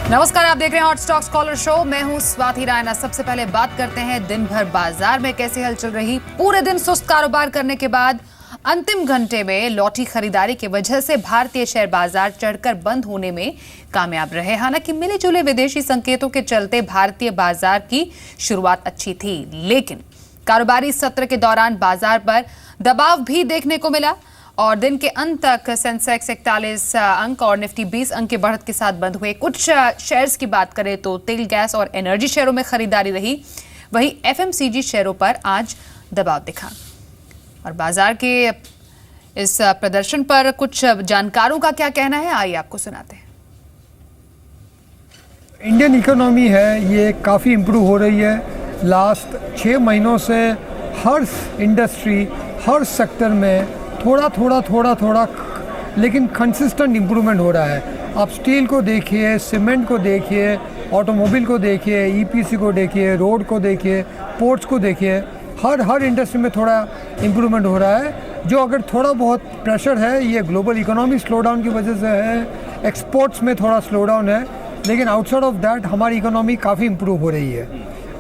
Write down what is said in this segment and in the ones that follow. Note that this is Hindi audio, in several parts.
नमस्कार, आप देख रहे हैं हॉट स्टॉक्स कॉलर शो। मैं हूं स्वाति रायना। सबसे पहले बात करते हैं दिन भर बाजार में कैसी हलचल रही। पूरे दिन सुस्त कारोबार करने के बाद अंतिम घंटे में लौटी खरीदारी की वजह से भारतीय शेयर बाजार चढ़कर बंद होने में कामयाब रहे। हालांकि मिले जुले विदेशी संकेतों के चलते भारतीय बाजार की शुरुआत अच्छी थी, लेकिन कारोबारी सत्र के दौरान बाजार पर दबाव भी देखने को मिला और दिन के अंत तक सेंसेक्स 41 अंक और निफ्टी 20 अंक के बढ़त के साथ बंद हुए। कुछ शेयर्स की बात करें तो तेल, गैस और एनर्जी शेयरों में खरीदारी रही। वहीं एफएमसीजी शेयरों पर आज दबाव दिखा। और बाजार के इस प्रदर्शन पर कुछ जानकारों का क्या कहना है, आइए आपको सुनाते हैं। इंडियन इकोनॉमी है ये काफ़ी इम्प्रूव हो रही है। लास्ट 6 महीनों से हर इंडस्ट्री, हर सेक्टर में थोड़ा लेकिन कंसिस्टेंट इम्प्रूवमेंट हो रहा है। आप स्टील को देखिए, सीमेंट को देखिए, ऑटोमोबाइल को देखिए, ईपीसी को देखिए, रोड को देखिए, पोर्ट्स को देखिए, हर इंडस्ट्री में थोड़ा इम्प्रूवमेंट हो रहा है। जो अगर थोड़ा बहुत प्रेशर है ये ग्लोबल इकोनॉमी स्लो डाउन की वजह से है, एक्सपोर्ट्स में थोड़ा स्लो डाउन है, लेकिन आउटसाइड ऑफ दैट हमारी इकोनॉमी काफ़ी इम्प्रूव हो रही है।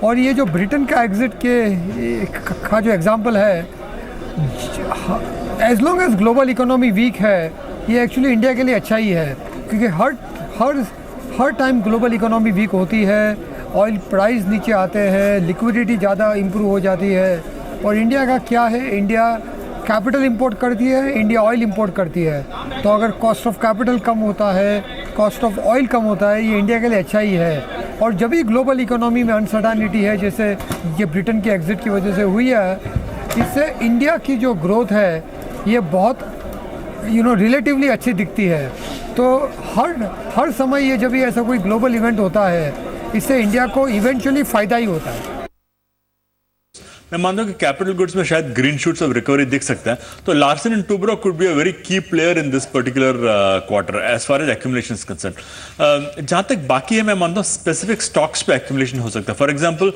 और ये जो ब्रिटेन का एग्ज़िट का जो एग्ज़ाम्पल है, as long as global economy weak है, ये एक्चुअली इंडिया के लिए अच्छा ही है, क्योंकि हर टाइम ग्लोबल इकोनॉमी वीक होती है, ऑयल प्राइस नीचे आते हैं, लिक्विडिटी ज़्यादा इम्प्रूव हो जाती है। और इंडिया का क्या है, इंडिया कैपिटल इंपोर्ट करती है, इंडिया ऑयल इंपोर्ट करती है। तो अगर कॉस्ट ऑफ कैपिटल कम होता है, कॉस्ट ऑफ ऑयल कम होता है, ये इंडिया के लिए अच्छा ही है। और जब भी ग्लोबल इकोनॉमी में अनसर्टेनिटी है, जैसे ये ब्रिटेन के एग्ज़िट की वजह से हुई है, इससे इंडिया की जो ग्रोथ है ये बहुत रिलेटिवली अच्छी दिखती है। तो हर समय ये जब भी ऐसा कोई ग्लोबल इवेंट होता है, इससे इंडिया को इवेंचुअली फ़ायदा ही होता है। मैं मानता हूं कि कैपिटल गुड्स में शायद ग्रीन शूट्स ऑफ रिकवरी दिख सकता है। तो Larsen and Toubro could be a very key player in this particular quarter as far as accumulation is concern. जहां तक बाकी है, मैं मानता हूं स्पेसिफिक स्टॉक्स पे एक्यूमुलेशन हो सकता है। फॉर एग्जांपल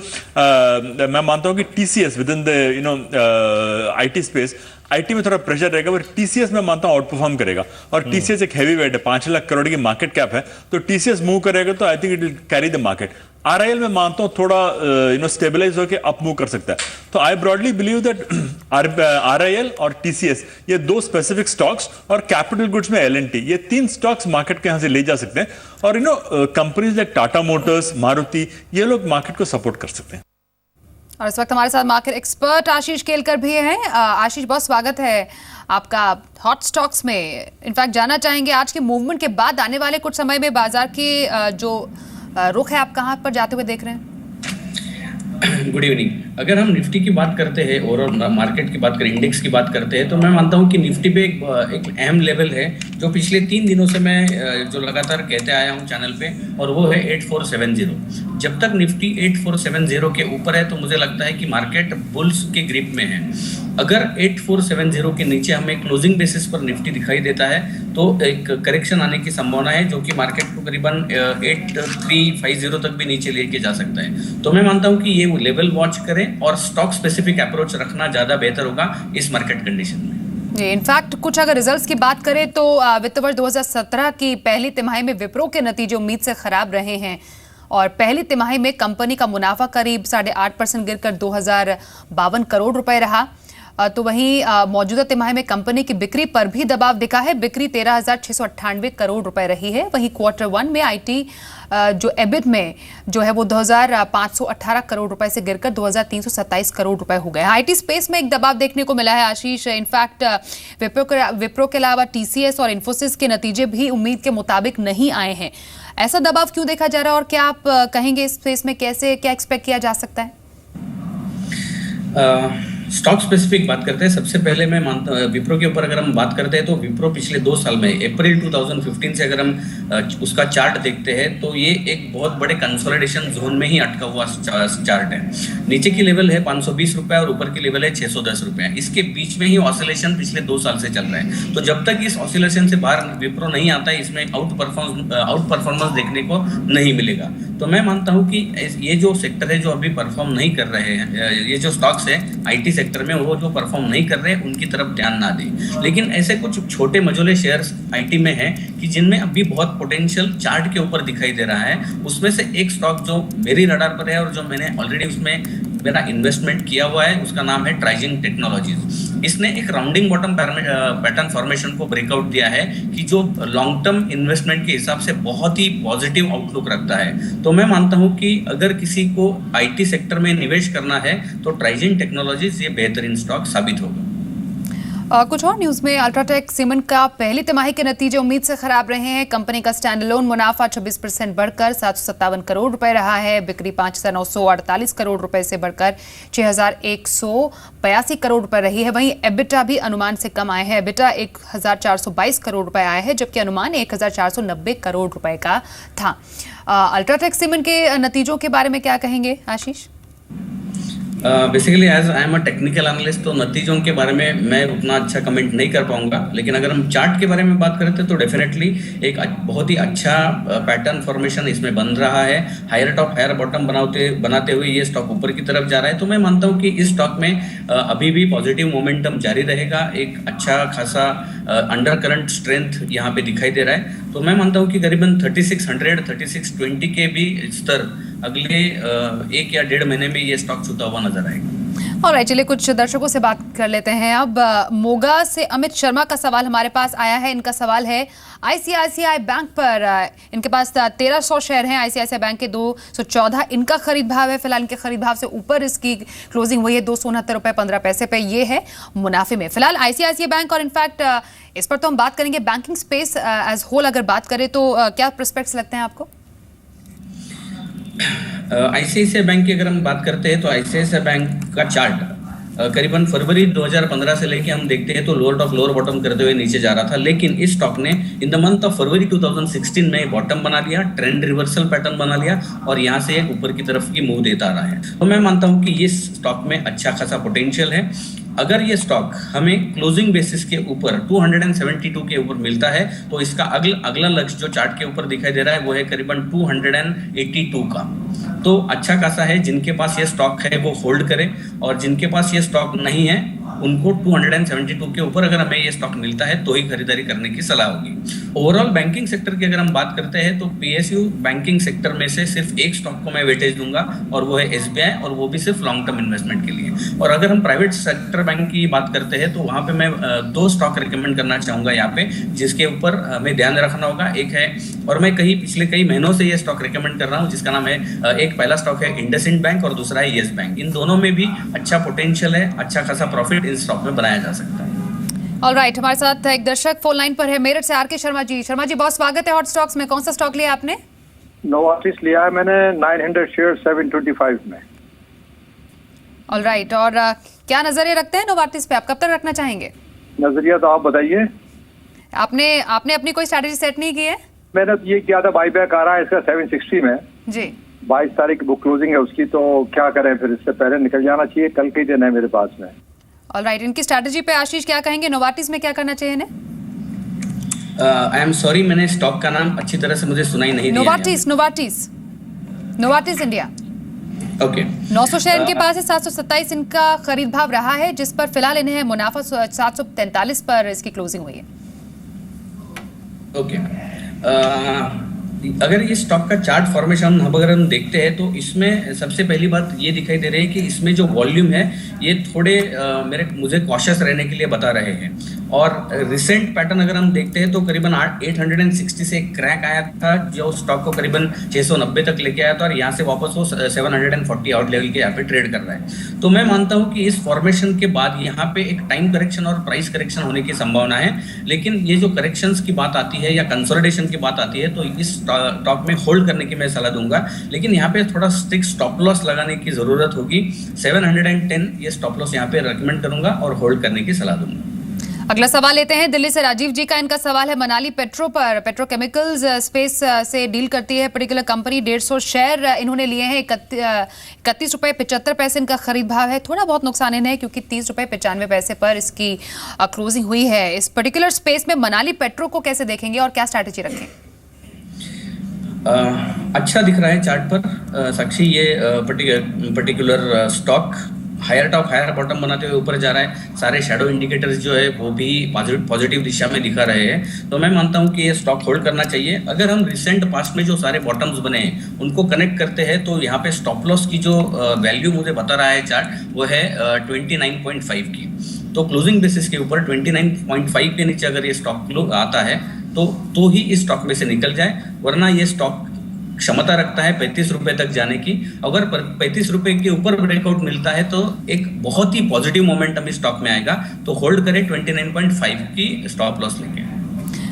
मैं मानता हूं कि TCS with in the IT space, IT में थोड़ा प्रेशर रहेगा, पर टीसीएस में मानता हूं आउट परफॉर्म करेगा। और टीसीएस एक हैवी वेट है, 5 लाख करोड़ की मार्केट कैप है, तो टीसीएस मूव करेगा तो I think it will carry the market. RIL में मानता हूं थोड़ा स्टेबलाइज होकर अप मूव कर सकता है। तो आई ब्रॉडली बिलीव दैट आरआईएल और टीसीएस, ये 2 स्पेसिफिक स्टॉक्स, और कैपिटल गुड्स में एलएनटी, ये 3 स्टॉक्स मार्केट के यहां से ले जा सकते हैं। और companies like Tata Motors, Maruti, ये लोग मार्केट को सपोर्ट कर सकते हैं। और इस वक्त हमारे साथ मार्केट एक्सपर्ट आशीष केलकर भी हैं। आशीष, बहुत स्वागत है आपका हॉट स्टॉक्स में। इनफैक्ट जानना चाहेंगे आज के मूवमेंट के बाद आने वाले कुछ समय में बाजार की जो रुख है, आप कहां पर जाते हुए देख रहे हैं? Good evening. अगर हम निफ्टी की बात करते हैं और मार्केट की बात करें, इंडेक्स की बात करते हैं, तो मैं मानता हूं कि निफ्टी पे एक अहम लेवल है जो पिछले 3 दिनों से मैं जो लगातार कहते आया हूं चैनल पे, और वो है 8470। जब तक निफ्टी 8470 के ऊपर है तो मुझे लगता है कि मार्केट बुल्स के ग्रिप में है। अगर 8470 के नीचे हमें क्लोजिंग बेसिस पर निफ्टी दिखाई देता है तो एक करेक्शन आने की संभावना है, जो कि मार्केट को करीबन 8350 तक भी नीचे लेके जा सकता है। तो मैं मानता हूं कि ये लेवल वॉच करें और स्टॉक स्पेसिफिक अप्रोच रखना ज़्यादा बेहतर होगा इस मार्केट कंडीशन में। जी, इनफैक्ट कुछ अगर रिजल्ट्स की बात करें तो वित्त वर्ष 2017 की पहली तिमाही में विप्रो के नतीजे उम्मीद से खराब रहे हैं और पहली तिमाही में कंपनी का मुनाफा करीब 8.5% गिरकर 2052 करोड़ रुपए रहा। तो वहीं मौजूदा तिमाही में कंपनी की बिक्री पर भी दबाव दिखा है। बिक्री 13,698 करोड़ रुपए रही है। वहीं क्वार्टर 1 में आईटी जो एबिट में जो है वो 2,518 करोड़ रुपए से गिरकर 2,327 करोड़ रुपए हो गए। आईटी स्पेस में एक दबाव देखने को मिला है आशीष। इनफैक्ट विप्रो के अलावा टीसीएस और इन्फोसिस के नतीजे भी उम्मीद के मुताबिक नहीं आए हैं। ऐसा दबाव क्यों देखा जा रहा है और क्या आप कहेंगे इस स्पेस में कैसे क्या एक्सपेक्ट किया जा सकता है? स्टॉक स्पेसिफिक बात करते हैं। सबसे पहले मैं मानता हूँ विप्रो के ऊपर अगर हम बात करते हैं तो विप्रो पिछले 2 साल में अप्रैल 2015 से अगर हम उसका चार्ट देखते हैं तो ये एक बहुत बड़े कंसोलिडेशन जोन में ही अटका हुआ चार्ट है। नीचे की लेवल है 520 रुपये और ऊपर की लेवल है 610 रुपये। इसके बीच में ही ऑसिलेशन पिछले 2 साल से चल रहा है। तो जब तक इस ऑसिलेशन से बाहर विप्रो नहीं आता है, इसमें आउट परफॉर्मेंस देखने को नहीं मिलेगा। तो मैं मानता हूं कि ये जो सेक्टर है जो अभी परफॉर्म नहीं कर रहे हैं, ये जो स्टॉक्स है आईटी सेक्टर में, वो जो परफॉर्म नहीं कर रहे हैं उनकी तरफ ध्यान ना दें। लेकिन ऐसे कुछ छोटे मझोले शेयर्स आईटी में हैं कि जिनमें अभी बहुत पोटेंशियल चार्ट के ऊपर दिखाई दे रहा है। उसमें से एक स्टॉक जो मेरी रडार पर है और जो मैंने ऑलरेडी उसमें मेरा इन्वेस्टमेंट किया हुआ है, उसका नाम है ट्राइजिंग टेक्नोलॉजीज। इसने एक राउंडिंग बॉटम पैटर्न फॉर्मेशन को ब्रेकआउट दिया है कि जो लॉन्ग टर्म इन्वेस्टमेंट के हिसाब से बहुत ही पॉजिटिव आउटलुक रखता है। तो मैं मानता हूं कि अगर किसी को आईटी सेक्टर में निवेश करना है तो ट्राइजिंग टेक्नोलॉजीज ये बेहतरीन स्टॉक साबित होगा। कुछ और न्यूज में, अल्ट्राटेक सीमेंट का पहली तिमाही के नतीजे उम्मीद से खराब रहे हैं। कंपनी का स्टैंडअलोन मुनाफा 26% बढ़कर 757 करोड़ रुपए रहा है। बिक्री 5,948 करोड़ रुपए से बढ़कर 6,182 करोड़ रुपए रही है। वहीं एबिटा भी अनुमान से कम आए हैं। एबिटा 1,422 करोड़ रुपए आए हैं, जबकि अनुमान 1,490 करोड़ रुपए का था। अल्ट्राटेक सीमेंट के नतीजों के बारे में क्या कहेंगे Ashish? Basically as I am a technical analyst, तो नतीजों के बारे में मैं उतना अच्छा कमेंट नहीं कर पाऊंगा। लेकिन अगर हम चार्ट के बारे में बात करते तो डेफिनेटली एक बहुत ही अच्छा पैटर्न फॉर्मेशन इसमें बन रहा है। हायर टॉप हायर बॉटम बनाते हुए ये स्टॉक ऊपर की तरफ जा रहा है। तो मैं मानता हूँ कि इस स्टॉक में अभी भी पॉजिटिव मोमेंटम जारी रहेगा। एक अच्छा खासा अंडर करंट स्ट्रेंथ यहाँ पे दिखाई दे रहा है। तो मैं मानता हूँ कि करीबन 3600 3620 के भी स्तर अगले 1 या 1.5 महीने में ये स्टॉक छूता हुआ नजर आएगा। और चलिए कुछ दर्शकों से बात कर लेते हैं। अब मोगा से अमित शर्मा का सवाल हमारे पास आया है। इनका सवाल है आईसीआईसीआई बैंक पर। इनके पास 1300 शेयर हैं आईसीआईसीआई बैंक के। 214 इनका खरीद भाव है। फिलहाल इनके खरीद भाव से ऊपर इसकी क्लोजिंग हुई है 269 रुपए 15 पैसे पे। ये है मुनाफे में फिलहाल आईसीआईसीआई बैंक। और इनफैक्ट इस पर तो हम बात करेंगे। बैंकिंग स्पेस एज होल अगर बात करें तो क्या प्रोस्पेक्ट्स लगते हैं आपको? आईसीआईसीआई बैंक की अगर हम बात करते हैं तो आईसीआईसीआई बैंक का चार्ट करीबन फरवरी 2015 से लेके हम देखते हैं तो लोअर टॉप लोअर बॉटम करते हुए नीचे जा रहा था। लेकिन इस स्टॉक ने in the month of February 2016 में बॉटम बना लिया, ट्रेंड रिवर्सल पैटर्न बना लिया और यहाँ से एक ऊपर की तरफ की मूव देता रहा है। तो मैं मानता हूँ कि ये स्टॉक में अच्छा खासा पोटेंशियल है। अगर ये स्टॉक हमें क्लोजिंग बेसिस के ऊपर 272 के ऊपर मिलता है तो इसका अगला लक्ष्य जो चार्ट के ऊपर दिखाई दे रहा है वो है करीबन 282 का। तो अच्छा खासा है। जिनके पास ये स्टॉक है वो होल्ड करें और जिनके पास ये स्टॉक नहीं है उनको 272 के ऊपर अगर हमें ये स्टॉक मिलता है तो ही खरीदारी करने की सलाह होगी। ओवरऑल बैंकिंग सेक्टर की अगर हम बात करते हैं तो पीएसयू बैंकिंग सेक्टर में से सिर्फ एक स्टॉक को मैं वेटेज दूंगा और वो है एसबीआई, और वो भी सिर्फ लॉन्ग टर्म इन्वेस्टमेंट के लिए। और अगर हम प्राइवेट सेक्टर बैंक की बात करते हैं तो वहां पे मैं 2 स्टॉक रिकमेंड करना चाहूंगा यहाँ पे, जिसके ऊपर हमें ध्यान रखना होगा। एक है, और मैं पिछले कई महीनों से ये स्टॉक रिकमेंड कर रहा हूँ, जिसका नाम है, एक पहला स्टॉक है इंडसइंड बैंक और दूसरा है येस बैंक। इन दोनों में भी अच्छा पोटेंशियल है, अच्छा खासा प्रॉफिट इस स्टॉक में बनाया जा सकता है। ऑलराइट, हमारे साथ एक दर्शक फोन लाइन पर है मेरठ से आर.के. शर्मा जी। शर्मा जी, बहुत स्वागत है हॉट स्टॉक्स में। कौन सा स्टॉक लिया आपने? नोवार्टिस लिया है मैंने 900 शेयर 725 में। ऑलराइट, और क्या नजरिए रखते हैं नोवार्टिस पे? आप कब तक रखना चाहेंगे? नजरिया तो आप बताइए। आपने अपनी कोई स्ट्रैटेजी सेट नहीं की है? मैंने ये किया था, बाईबैक आ रहा है इसका 760 में जी। 22 तारीख की बुक क्लोजिंग है उसकी, तो क्या करें फिर? इससे पहले निकल जाना चाहिए, कल के दिन है मेरे पास में। ऑलराइट, इनकी स्ट्रैटेजी पे आशीष क्या कहेंगे? नोवार्टिस में क्या करना चाहिए इन्हें? आई एम सॉरी, मैंने स्टॉक का नाम अच्छी तरह से मुझे सुनाई नहीं दिया। Novartis India. ओके। 900 शेयर इनके पास है। 727 इनका खरीद भाव रहा है, जिस पर फिलहाल इन्हें मुनाफा 743 पर इसकी क्लोजिंग हुई है। ओके। अगर ये स्टॉक का चार्ट फॉर्मेशन अगर हम देखते हैं तो इसमें सबसे पहली बात ये दिखाई दे रही है कि इसमें जो वॉल्यूम है ये थोड़े मुझे कॉशियस रहने के लिए बता रहे हैं। और रिसेंट पैटर्न अगर हम देखते हैं तो करीबन 860 से क्रैक आया था, जो स्टॉक को करीबन 690 तक लेके आया था, और यहाँ से वापस वो 740 आउट लेवल के यहाँ पे ट्रेड कर रहा है। तो मैं मानता हूँ कि इस फॉर्मेशन के बाद यहाँ पे एक टाइम करेक्शन और प्राइस करेक्शन होने की संभावना है। लेकिन ये जो करेक्शंस की बात आती है या कंसोलिडेशन की बात आती है तो इस स्टॉक में होल्ड करने की मैं सलाह दूंगा। लेकिन यहाँ पे थोड़ा स्ट्रिक्ट स्टॉप लॉस लगाने की जरूरत होगी। 710 ये स्टॉप लॉस यहाँ पे रेकमेंड करूंगा और होल्ड करने की सलाह दूंगा। अगला सवाल लेते हैं दिल्ली से राजीव जी का। इनका सवाल है मनाली पेट्रो पर। पेट्रोकेमिकल्स स्पेस से डील करती है पर्टिकुलर कंपनी। 150 शेयर इन्होंने लिए हैं। 31 रुपए 75 पैसे इनका खरीद भाव है। थोड़ा बहुत नुकसान इन्हें, क्योंकि 30 रुपए 95 पैसे पर इसकी क्लोजिंग हुई है। इस पर्टिकुलर स्पेस में मनाली पेट्रो को कैसे देखेंगे और क्या स्ट्रैटेजी रखें? अच्छा दिख रहा है चार्ट पर साक्षी। ये particular stock higher top higher bottom बनाते हुए ऊपर जा रहा है। सारे शैडो इंडिकेटर्स जो है वो भी पॉजिटिव दिशा में दिखा रहे हैं। तो मैं मानता हूं कि ये स्टॉक होल्ड करना चाहिए। अगर हम रिसेंट पास्ट में जो सारे बॉटम्स बने हैं उनको कनेक्ट करते हैं तो यहाँ पे स्टॉप लॉस की जो वैल्यू मुझे बता रहा है चार्ट वो है 29.5 की। तो क्लोजिंग बेसिस के ऊपर 29.5 के नीचे अगर ये स्टॉक आता है तो ही इस स्टॉक में से निकल जाए, वरना ये स्टॉक क्षमता रखता है 35 रुपए तक जाने की। अगर 35 रुपए के ऊपर ब्रेकआउट मिलता है तो एक बहुत ही पॉजिटिव मोमेंटम इस स्टॉक में आएगा। तो होल्ड करें 29.5 की स्टॉप लॉस लेके।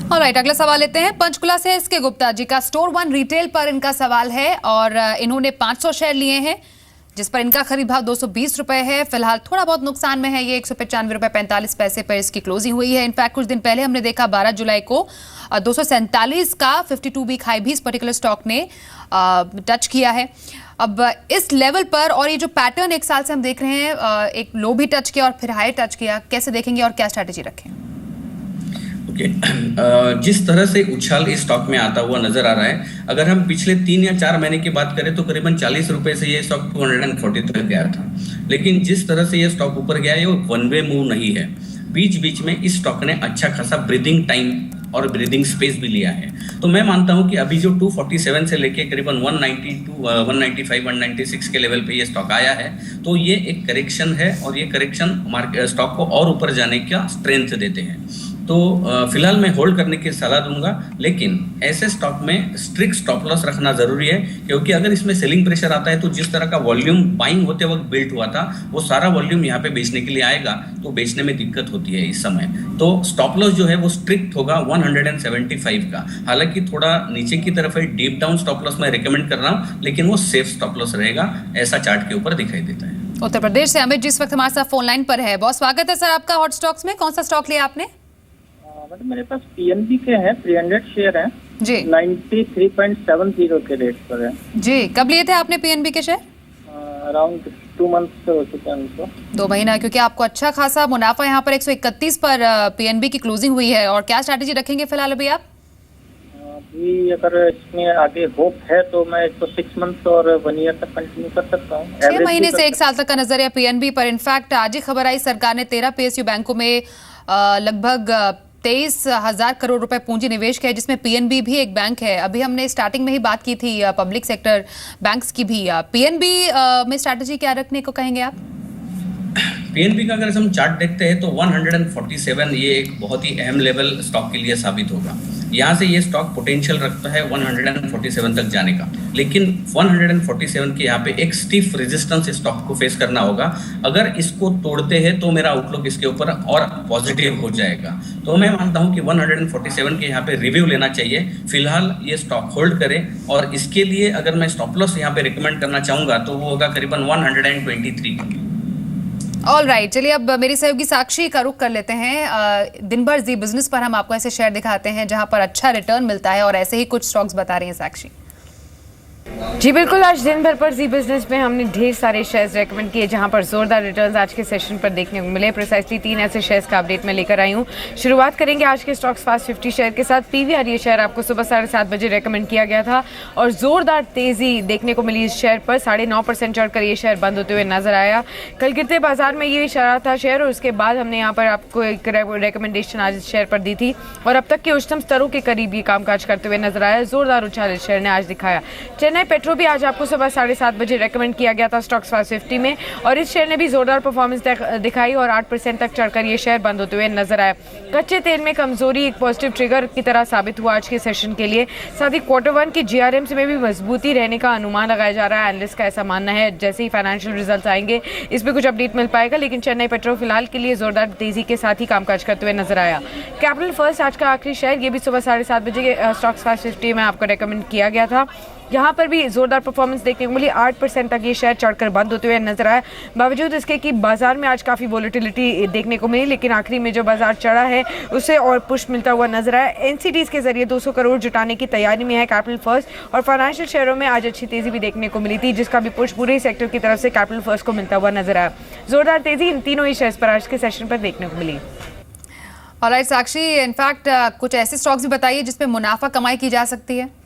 ऑलराइट, अगला सवाल लेते हैं पंचकुला से एसके गुप्ता जी का। स्टोर वन रिटेल पर इनका सवाल है और इन्होंने 500 शेयर लिए हैं जिस पर इनका खरीद भाव 220 रुपए है। फिलहाल थोड़ा बहुत नुकसान में है, ये 195 रुपए 45 पैसे पर इसकी क्लोजिंग हुई है। इनफैक्ट कुछ दिन पहले हमने देखा 12 जुलाई को 247 का 52 वीक हाई भी इस पर्टिकुलर स्टॉक ने टच किया है। अब इस लेवल पर और ये जो पैटर्न एक साल से हम देख रहे हैं, एक लो भी टच किया और फिर हाई टच किया, कैसे देखेंगे और क्या स्ट्रैटेजी रखें? जिस तरह से उछाल इस स्टॉक में आता हुआ नजर आ रहा है, अगर हम पिछले 3 या 4 महीने की बात करें तो करीबन 40 रुपए से ये स्टॉक 240 तक गया था। लेकिन जिस तरह से ये स्टॉक ऊपर गया है वो वन वे मूव नहीं है। बीच बीच में इस स्टॉक ने अच्छा खासा ब्रीदिंग टाइम और ब्रीदिंग स्पेस भी लिया है। तो मैं मानता हूं कि अभी जो 247 से लेके करीबन 195 196 के लेवल पे ये स्टॉक आया है, तो ये एक करेक्शन है और ये करेक्शन स्टॉक को और ऊपर जाने का स्ट्रेंथ देते हैं। तो फिलहाल मैं होल्ड करने की सलाह दूंगा, लेकिन ऐसे स्टॉक में स्ट्रिक्ट स्टॉप लॉस रखना जरूरी है, क्योंकि अगर इसमें सेलिंग प्रेशर आता है तो जिस तरह का वॉल्यूम बाइंग होते वक्त बिल्ड हुआ था वो सारा वॉल्यूम यहाँ पे बेचने के लिए आएगा, तो बेचने में दिक्कत होती है इस समय। तो स्टॉप लॉस जो है वो स्ट्रिक्ट होगा 175 का। हालांकि थोड़ा नीचे की तरफ है, डीप डाउन स्टॉप लॉस मैं रिकमेंड कर रहा हूँ, लेकिन वो सेफ स्टॉप लॉस रहेगा, ऐसा चार्ट के ऊपर दिखाई देता है। उत्तर प्रदेश से अमित जिस वक्त हमारे साथ फोन लाइन पर है। बहुत स्वागत है सर आपका हॉट स्टॉक्स में। कौन सा स्टॉक लिया आपने? मतलब मेरे पास पीएनबी के हैं 300 शेयर हैं जी, 93.70 के रेट पर है जी। कब लिए थे आपने पीएनबी के शेयर? अराउंड 2 मंथ्स हो चुके हैं उनको। 2 महीना, क्योंकि आपको अच्छा खासा मुनाफा यहाँ पर 131 पर पीएनबी की क्लोजिंग हुई है। और क्या स्ट्रैटेजी रखेंगे फिलहाल अभी आप? अभी अगर इसमें आगे होप है तो मैं इसको 6 मंथ्स और 1 ईयर तक कंटिन्यू कर सकता हूँ। 6 महीने से 1 साल तक का नजरिया पीएनबी पर। इनफैक्ट आज ही खबर आई सरकार ने 13 पीएसयू बैंकों में लगभग 23,000 करोड़ रुपए पूंजी निवेश किया है, जिसमें पीएनबी भी एक बैंक है। अभी हमने स्टार्टिंग में ही बात की थी पब्लिक सेक्टर बैंक्स की भी। पीएनबी में स्ट्रैटेजी क्या रखने को कहेंगे आप? पीएनबी का अगर हम चार्ट देखते हैं तो 147 ये एक बहुत ही अहम लेवल स्टॉक के लिए साबित होगा। यहाँ से ये स्टॉक पोटेंशियल रखता है 147 तक जाने का, लेकिन 147 के यहाँ पे एक स्टीफ रेजिस्टेंस स्टॉक को फेस करना होगा। अगर इसको तोड़ते हैं तो मेरा आउटलुक इसके ऊपर और पॉजिटिव हो जाएगा। तो मैं मानता हूँ कि 147 के यहाँ पे रिव्यू लेना चाहिए। फिलहाल ये स्टॉक होल्ड करें, और इसके लिए अगर मैं स्टॉप लॉस यहाँ पे रिकमेंड करना चाहूंगा तो वो होगा करीबन 123। ऑल राइट, चलिए अब मेरी सहयोगी साक्षी का रुख कर लेते हैं। दिन भर जी बिजनेस पर हम आपको ऐसे शेयर दिखाते हैं जहां पर अच्छा रिटर्न मिलता है, और ऐसे ही कुछ स्टॉक्स बता रही हैं साक्षी। जी बिल्कुल, आज दिन भर पर जी बिजनेस में हमने ढेर सारे शेयर्स रेकमेंड किए जहां पर जोरदार रिटर्न्स आज के सेशन पर देखने को मिले। प्रिसाइसली 3 ऐसे शेयर्स का अपडेट मैं लेकर आई हूं। शुरुआत करेंगे आज के स्टॉक्स फास्ट 50 शेयर के साथ। पीवीआर ये शेयर आपको सुबह 7:30 बजे रेकमेंड किया गया था और जोरदार तेजी देखने को मिली इस शेयर पर। 9.5% चढ़कर ये शेयर बंद होते हुए नजर आया। कल गिरते बाजार में ये इशारा था शेयर, और उसके बाद हमने यहाँ पर आपको एक रिकमेंडेशन आज इस शेयर पर दी थी, और अब तक के उच्चतम स्तरों के करीब ये कामकाज करते हुए नजर आया। जोरदार उछाल इस शेयर ने आज दिखाया। चेन्नई पेट्रो भी आज आपको सुबह 7:30 बजे रेकमेंड किया गया था स्टॉक्स 550 में, और इस शेयर ने भी जोरदार परफॉर्मेंस दिखाई और 8% तक चढ़कर ये शेयर बंद होते हुए नजर आया। कच्चे तेल में कमजोरी एक पॉजिटिव ट्रिगर की तरह साबित हुआ आज के सेशन के लिए। साथ ही Q1 की GRMs में भी मजबूती रहने का अनुमान लगाया जा रहा है। एनालिस्ट का ऐसा मानना है जैसे ही फाइनेंशियल रिजल्ट आएंगे इस पर कुछ अपडेट मिल पाएगा, लेकिन चेन्नई पेट्रो फिलहाल के लिए जोरदार तेजी के साथ ही कामकाज करते हुए नजर आया। कैपिटल फर्स्ट आज का आखिरी शेयर, ये भी सुबह 7:30 बजे स्टॉक्स 550 में आपको रेकमेंड किया गया था। यहाँ पर भी जोरदार परफॉर्मेंस देखने को मिली। 8% तक ये शेयर चढ़कर बंद होते हुए नजर आया, बावजूद इसके कि बाजार में आज काफ़ी वोलेटिलिटी देखने को मिली, लेकिन आखिरी में जो बाजार चढ़ा है उससे और पुश मिलता हुआ नजर आया। एनसीडीज के जरिए 200 करोड़ जुटाने की तैयारी में है कैपिटल फर्स्ट, और फाइनेंशियल शेयरों में आज अच्छी तेजी भी देखने को मिली थी, जिसका भी पुश पूरे सेक्टर की तरफ से कैपिटल फर्स्ट को मिलता हुआ नजर आया। जोरदार तेजी इन तीनों ही शेयर्स पर आज के सेशन पर देखने को मिली। ऑलराइट साक्षी, इनफैक्ट कुछ ऐसे स्टॉक्स भी बताइए जिसमें मुनाफा कमाई की जा सकती है।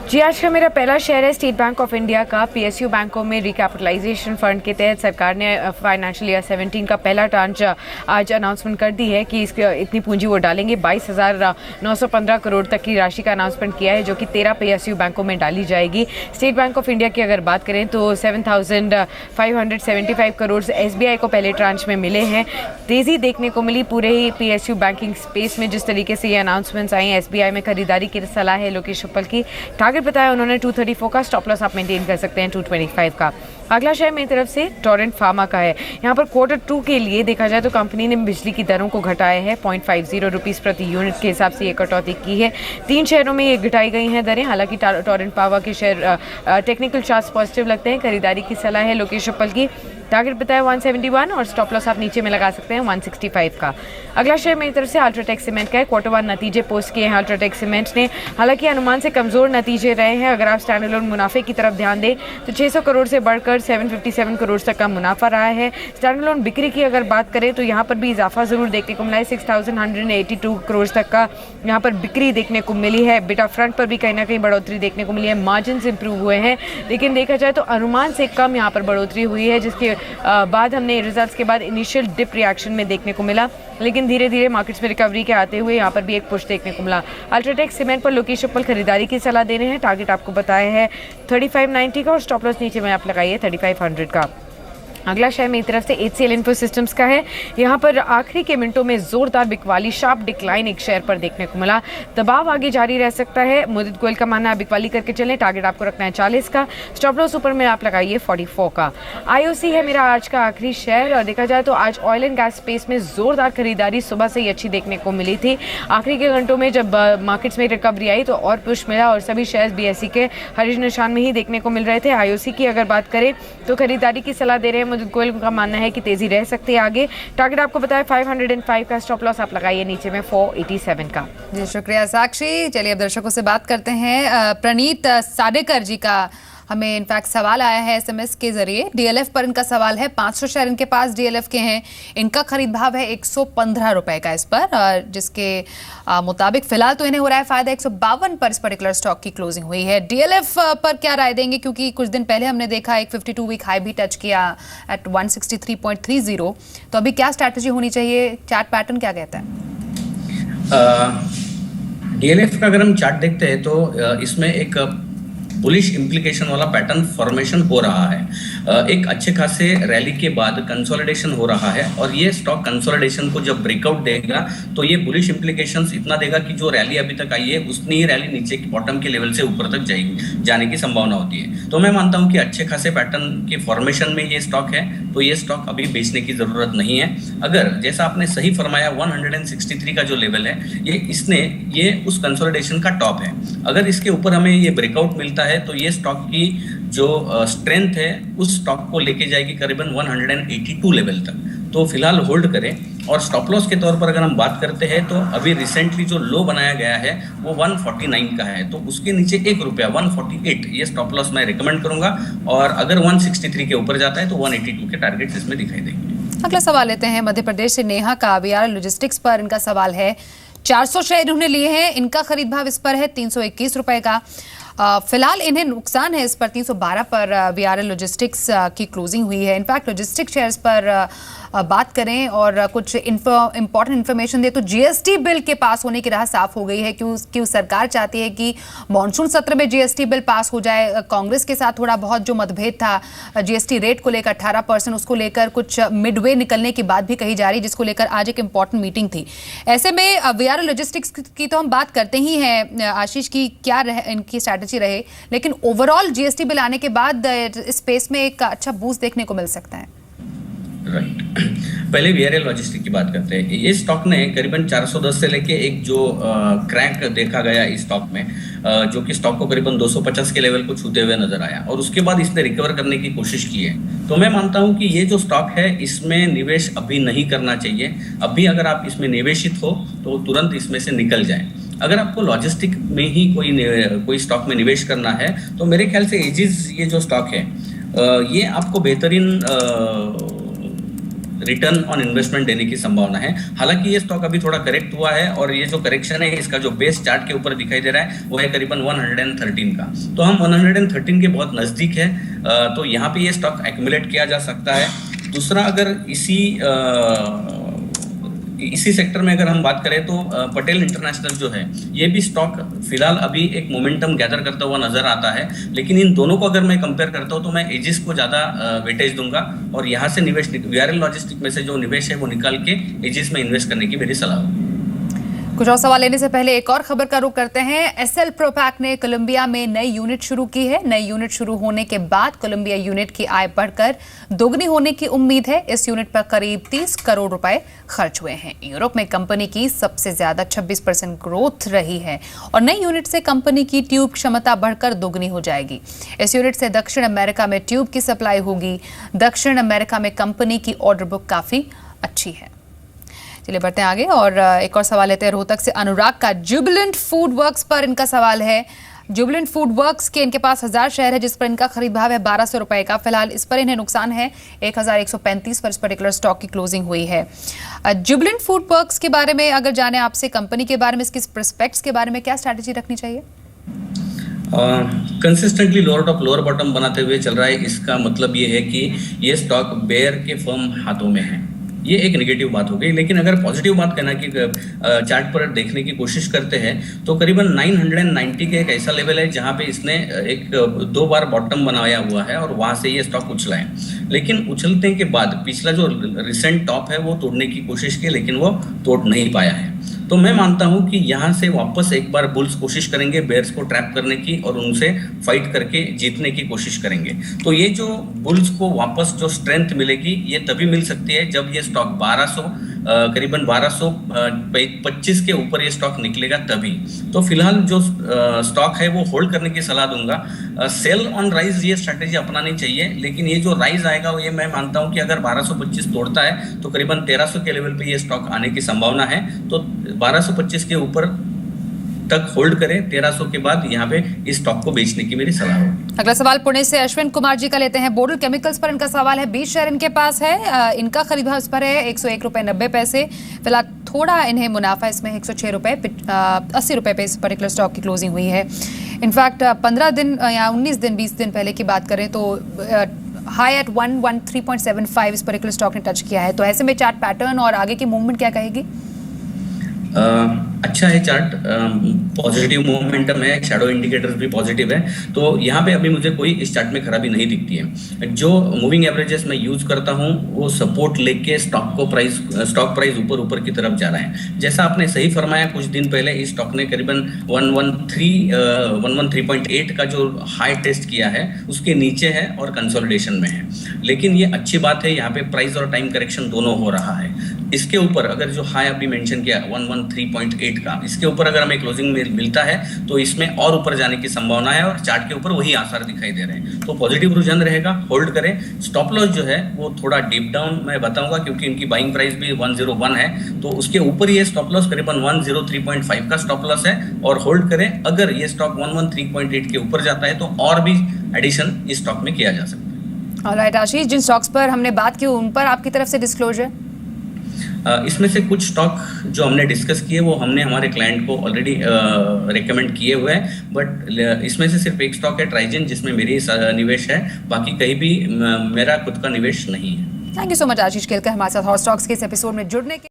जी, आज का मेरा पहला शेयर है स्टेट बैंक ऑफ इंडिया का। पीएसयू बैंकों में रिकैपिटलाइजेशन फंड के तहत सरकार ने फाइनेंशियल ईयर 17 का पहला ट्रांच आज अनाउंसमेंट कर दी है कि इसकी इतनी पूंजी वो डालेंगे। 22,915 करोड़ तक की राशि का अनाउंसमेंट किया है, जो कि 13 पीएसयू बैंकों में डाली जाएगी। स्टेट बैंक ऑफ इंडिया की अगर बात करें तो 7,575 करोड़ एसबीआई को पहले ट्रांच में मिले हैं। तेज़ी देखने को मिली पूरे ही पीएसयू बैंकिंग स्पेस में जिस तरीके से ये अनाउंसमेंट्स आई। एसबीआई में खरीदारी की सलाह है लोकेश उप्पल की। टारगेट बताया उन्होंने 234 का, स्टॉप लॉस आप मेंटेन कर सकते हैं 225 का। अगला शेयर मेरी तरफ से टोरेंट फार्मा का है। यहाँ पर Q2 के लिए देखा जाए तो कंपनी ने बिजली की दरों को घटाया है। 0.50 रुपीज़ प्रति यूनिट के हिसाब से ये कटौती की है। 3 शहरों में ये घटाई गई हैं दरें। हालांकि टोरेंट फार्मा के शेयर टेक्निकल चार्ट्स पॉजिटिव लगते हैं। खरीदारी की सलाह है लोकेश उप्पल की। टारगेट बताया 171 और स्टॉप लॉस आप नीचे में लगा सकते हैं 165 का। अगला शेयर मेरी तरफ से अल्ट्राटेक सीमेंट का है। Q1 नतीजे पोस्ट किए हैं अल्ट्राटेक सीमेंट ने। हालांकि अनुमान से कमजोर नतीजे रहे हैं। अगर आप स्टैंडअलोन मुनाफे की तरफ ध्यान दें तो 600 करोड़ से बढ़कर 757 करोड़ तक का मुनाफा रहा है। स्टैंडअलोन बिक्री की अगर बात करें तो यहाँ पर भी इजाफा जरूर देखने को मिला है। 6,182 करोड़ तक का यहाँ पर बिक्री देखने को मिली है। बिटा फ्रंट पर भी कहीं ना कहीं बढ़ोतरी देखने को मिली है। मार्जिन इंप्रूव हुए हैं, लेकिन देखा जाए तो अनुमान से कम यहाँ पर बढ़ोतरी हुई है, जिसके बाद हमने रिजल्ट्स के बाद इनिशियल डिप रिएक्शन में देखने को मिला, लेकिन धीरे धीरे मार्केट्स में रिकवरी के आते हुए यहाँ पर भी एक पुश देखने को मिला। अल्ट्राटेक सीमेंट पर लोकेश उप्पल खरीदारी की सलाह दे रहे हैं। टारगेट आपको बताया है 3590 का और स्टॉप लॉस नीचे में आप लगाइए 3500 का। अगला शेयर मेरी तरफ से HCL इन्फो सिस्टम्स का है। यहाँ पर आखिरी के मिनटों में जोरदार बिकवाली, शार्प डिक्लाइन एक शेयर पर देखने को मिला। दबाव आगे जारी रह सकता है। मुदित गोयल का मानना है बिकवाली करके चलें। टारगेट आपको रखना है 40 का, स्टॉप लॉस ऊपर में आप लगाइए 44 का। IOC है मेरा आज का आखिरी शेयर और देखा जाए तो आज ऑयल एंड गैस स्पेस में जोरदार खरीदारी सुबह से ही अच्छी देखने को मिली थी। आखिरी के घंटों में जब मार्केट्स में रिकवरी आई तो और पुश मिला और सभी शेयर्स BSE के हरीश निशान में ही देखने को मिल रहे थे। IOC की अगर बात करें तो खरीदारी की सलाह दे रहे हैं। मुदित गोयल का मानना है कि तेजी रह सकती है आगे। टारगेट आपको बताया 505 का, स्टॉप लॉस आप लगाइए नीचे में 487 का। जी शुक्रिया साक्षी। चलिए अब दर्शकों से बात करते हैं। प्रणीत साडेकर जी का हमें इनफैक्ट सवाल आया है SMS के जरिए। DLF पर इनका सवाल है। 500 शेयर इनके पास DLF के हैं। इनका खरीद भाव है 115 रुपए का इस पर, जिसके मुताबिक फिलहाल तो इन्हें हो रहा है फायदा 152 पर इस पर्टिकुलर स्टॉक की क्लोजिंग हुई है। DLF पर क्या राय देंगे, क्योंकि कुछ दिन पहले हमने देखा एक 52 वीक हाई भी टच किया एट 163.30। तो अभी क्या स्ट्रैटेजी होनी चाहिए, चार्ट पैटर्न क्या कहता है? DLF का अगर हम चार्ट देखते हैं तो इसमें एक बुलिश इम्प्लीकेशन वाला पैटर्न फॉर्मेशन हो रहा है। एक अच्छे खासे रैली के बाद कंसोलिडेशन हो रहा है और ये स्टॉक कंसोलिडेशन को जब ब्रेकआउट देगा तो ये बुलिश इम्प्लीकेशंस इतना देगा कि जो रैली अभी तक आई है उतनी ही रैली नीचे की बॉटम के लेवल से ऊपर तक जाने की संभावना होती है। तो मैं मानता हूं कि अच्छे खासे पैटर्न के फॉर्मेशन में ये स्टॉक है, तो ये स्टॉक अभी बेचने की जरूरत नहीं है। अगर जैसा आपने सही फरमाया 163 का जो लेवल है ये उस कंसोलिडेशन का टॉप है। अगर इसके ऊपर हमें ये ब्रेकआउट मिलता है तो ये स्टॉक की जो स्ट्रेंथ है उस स्टॉक को लेके जाएगी करीबन 182 लेवल तक। तो फिलहाल होल्ड करें। और स्टॉप लॉस के तौर पर अगर हम बात करते हैं तो अभी रिसेंटली जो लो बनाया गया है वो 149 का है, तो उसके नीचे 1 रुपया 148 ये स्टॉप लॉस मैं रिकमेंड करूंगा। और अगर 163 के ऊपर जाता है तो 182 के टारगेट्स इसमें दिखाई देंगे। अगला सवाल लेते हैं मध्य प्रदेश से नेहा का। VRL लॉजिस्टिक्स पर इनका सवाल है। 400 शेयर इन्होंने लिए हैं। इनका खरीद भाव इस पर है 321 रुपए का। फिलहाल इन्हें नुकसान है इस पर 312 पर VRL लॉजिस्टिक्स की क्लोजिंग हुई है। इनफैक्ट लॉजिस्टिक शेयर्स पर बात करें और कुछ इंपॉर्टेंट इन्फॉर्मेशन दे तो GST बिल के पास होने की राह साफ हो गई है। क्यों सरकार चाहती है कि मॉनसून सत्र में GST बिल पास हो जाए। कांग्रेस के साथ थोड़ा बहुत जो मतभेद था GST रेट को लेकर 18%, उसको लेकर कुछ मिडवे निकलने की बात भी कही जा रही, जिसको लेकर आज एक इंपॉर्टेंट मीटिंग थी। ऐसे में VRL लॉजिस्टिक्स की तो हम बात करते ही हैं आशीष की क्या इनकी स्ट्रैटेजी रहे, लेकिन ओवरऑल GST बिल आने के बाद इस स्पेस में एक अच्छा बूस्ट देखने को मिल सकता है। राइट पहले VRL लॉजिस्टिक की बात करते हैं। ये स्टॉक ने करीबन 410 से लेके एक जो क्रैक देखा गया इस स्टॉक में, जो कि स्टॉक को करीबन 250 के लेवल को छूते हुए नजर आया और उसके बाद इसने रिकवर करने की कोशिश की है। तो मैं मानता हूं कि ये जो स्टॉक है इसमें निवेश अभी नहीं करना चाहिए। अभी अगर आप इसमें निवेशित हो तो तुरंत इसमें से निकल जाए। अगर आपको लॉजिस्टिक में ही कोई स्टॉक में निवेश करना है तो मेरे ख्याल से एजिस ये जो स्टॉक है ये आपको बेहतरीन रिटर्न ऑन इन्वेस्टमेंट देने की संभावना है। हालांकि ये स्टॉक अभी थोड़ा करेक्ट हुआ है और ये जो करेक्शन है इसका जो बेस चार्ट के ऊपर दिखाई दे रहा है वो है करीबन 113 का, तो हम 113 के बहुत नजदीक है, तो यहाँ पे ये स्टॉक एक्यूमुलेट किया जा सकता है। दूसरा, अगर इसी सेक्टर में अगर हम बात करें तो पटेल इंटरनेशनल जो है ये भी स्टॉक फिलहाल अभी एक मोमेंटम गैदर करता हुआ नजर आता है, लेकिन इन दोनों को अगर मैं कंपेयर करता हूं तो मैं एजिस को ज्यादा वेटेज दूंगा और यहाँ से निवेश वीआरएल लॉजिस्टिक में से जो निवेश है वो निकाल के एजिस में इन्वेस्ट करने की मेरी सलाह होगी। कुछ और सवाल लेने से पहले एक और खबर का रुख करते हैं। एसएल प्रोपैक ने कोलंबिया में नई यूनिट शुरू की है। नई यूनिट शुरू होने के बाद कोलंबिया यूनिट की आय बढ़कर दोगुनी होने की उम्मीद है। इस यूनिट पर करीब 30 करोड़ रुपए खर्च हुए हैं। यूरोप में कंपनी की सबसे ज्यादा 26% ग्रोथ रही है और नई यूनिट से कंपनी की ट्यूब क्षमता बढ़कर दोगुनी हो जाएगी। इस यूनिट से दक्षिण अमेरिका में ट्यूब की सप्लाई होगी। दक्षिण अमेरिका में कंपनी की ऑर्डर बुक काफी अच्छी है। चलिए बढ़ते हैं आगे और एक और सवाल लेते हैं रोहतक से अनुराग का। जुबिलेंट फूड वर्क्स पर इनका सवाल है। जुबिलेंट फूड वर्क्स के इनके पास 1000 शेयर है जिस पर इनका खरीद भाव है 1200 रुपए का। फिलहाल इस पर इन्हें नुकसान है 1135 पर इस पर्टिकुलर स्टॉक की क्लोजिंग हुई है। जुबिलेंट फूड वर्क्स के बारे में अगर जाने आपसे, कंपनी के बारे में, इसके प्रोस्पेक्ट्स के बारे में क्या स्ट्रैटेजी रखनी चाहिए? Consistently lower top lower bottom बनाते हुए चल रहा है। इसका मतलब ये है कि ये स्टॉक बेयर के फर्म हाथों में है। ये एक नेगेटिव बात हो गई, लेकिन अगर पॉजिटिव बात करना कि चार्ट पर देखने की कोशिश करते हैं तो करीबन 990 के एक ऐसा लेवल है जहां पे इसने एक 2 बार बॉटम बनाया हुआ है और वहां से ये स्टॉक उछला है। लेकिन उछलने के बाद पिछला जो रिसेंट टॉप है वो तोड़ने की कोशिश की, लेकिन वो तोड़ नहीं पाया है। तो मैं मानता हूं कि यहाँ से वापस एक बार बुल्स कोशिश करेंगे बेयर्स को ट्रैप करने की और उनसे फाइट करके जीतने की कोशिश करेंगे। तो ये जो बुल्स को वापस जो स्ट्रेंथ मिलेगी ये तभी मिल सकती है जब ये स्टॉक करीबन 1225 के ऊपर ये स्टॉक निकलेगा तभी। तो फिलहाल जो स्टॉक है वो होल्ड करने की सलाह दूंगा। सेल ऑन राइज ये स्ट्रैटेजी अपनानी चाहिए, लेकिन ये जो राइज आएगा ये मैं मानता हूं कि अगर 1225 तोड़ता है तो करीबन 1300 के लेवल पे ये स्टॉक आने की संभावना है। तो 1225 के ऊपर तक होल्ड करें, 1300 के बाद यहाँ पे इस स्टॉक को बेचने की मेरी सलाह होगी। अगला सवाल पुणे से अश्विन कुमार जी का लेते हैं। बोडल केमिकल्स पर इनका सवाल है। 20 शेयर इनके पास है। इनका खरीद भाव इस पर है 101 रुपए 90 पैसे। फिलहाल थोड़ा इन्हें मुनाफा इसमें 106 रुपए 80 रुपए पे इस पर्टिकुलर स्टॉक की क्लोजिंग हुई है। इनफैक्ट 15 दिन या 19 दिन 20 दिन पहले की बात करें तो हाई एट 113.75 इस पर्टिकुलर स्टॉक ने टच किया है। तो ऐसे में चार्ट पैटर्न और आगे की मूवमेंट क्या कहेगी? अच्छा है चार्ट, पॉजिटिव मोमेंटम है, शैडो इंडिकेटर्स भी पॉजिटिव है। तो यहाँ पे अभी मुझे कोई इस चार्ट में खराबी नहीं दिखती है। जो मूविंग एवरेजेस मैं यूज करता हूँ वो सपोर्ट लेके स्टॉक प्राइस ऊपर की तरफ जा रहा है। जैसा आपने सही फरमाया, कुछ दिन पहले इस स्टॉक ने करीबन 113.8 का जो हाई टेस्ट किया है उसके नीचे है और कंसोलिडेशन में है। लेकिन ये अच्छी बात है, यहाँ पे प्राइस और टाइम करेक्शन दोनों हो रहा है। इसके ऊपर अगर जो हाई अभी मेंशन किया 113.8 का, इसके ऊपर अगर हमें क्लोजिंग में मिलता है तो इसमें और ऊपर जाने की संभावना है और चार्ट के ऊपर वही आसार दिखाई दे रहे हैं। तो पॉजिटिव रुझान रहेगा, होल्ड करें। स्टॉप लॉस जो है वो थोड़ा डीप डाउन मैं बताऊंगा क्योंकि इनकी बाइंग प्राइस भी 101 है, तो उसके ऊपर ये स्टॉप लॉस करीबन 103.5 का स्टॉप लॉस है और होल्ड करें। अगर ये स्टॉक 113.8 के ऊपर जाता है तो और भी एडिशन इस स्टॉक में किया जा सकता है। ऑलराइट आशीष, जिन स्टॉक्स पर हमने बात की उन पर आपकी तरफ से डिस्क्लोजर? इसमें से कुछ स्टॉक जो हमने डिस्कस किए वो हमने हमारे क्लाइंट को ऑलरेडी रिकमेंड किए हुए हैं, बट इसमें से सिर्फ एक स्टॉक है ट्राइजन जिसमें मेरी निवेश है, बाकी कहीं भी मेरा खुद का निवेश नहीं है। थैंक यू सो मच आशीष केलकर हमारे साथ हॉट स्टॉक्स के इस एपिसोड में जुड़ने के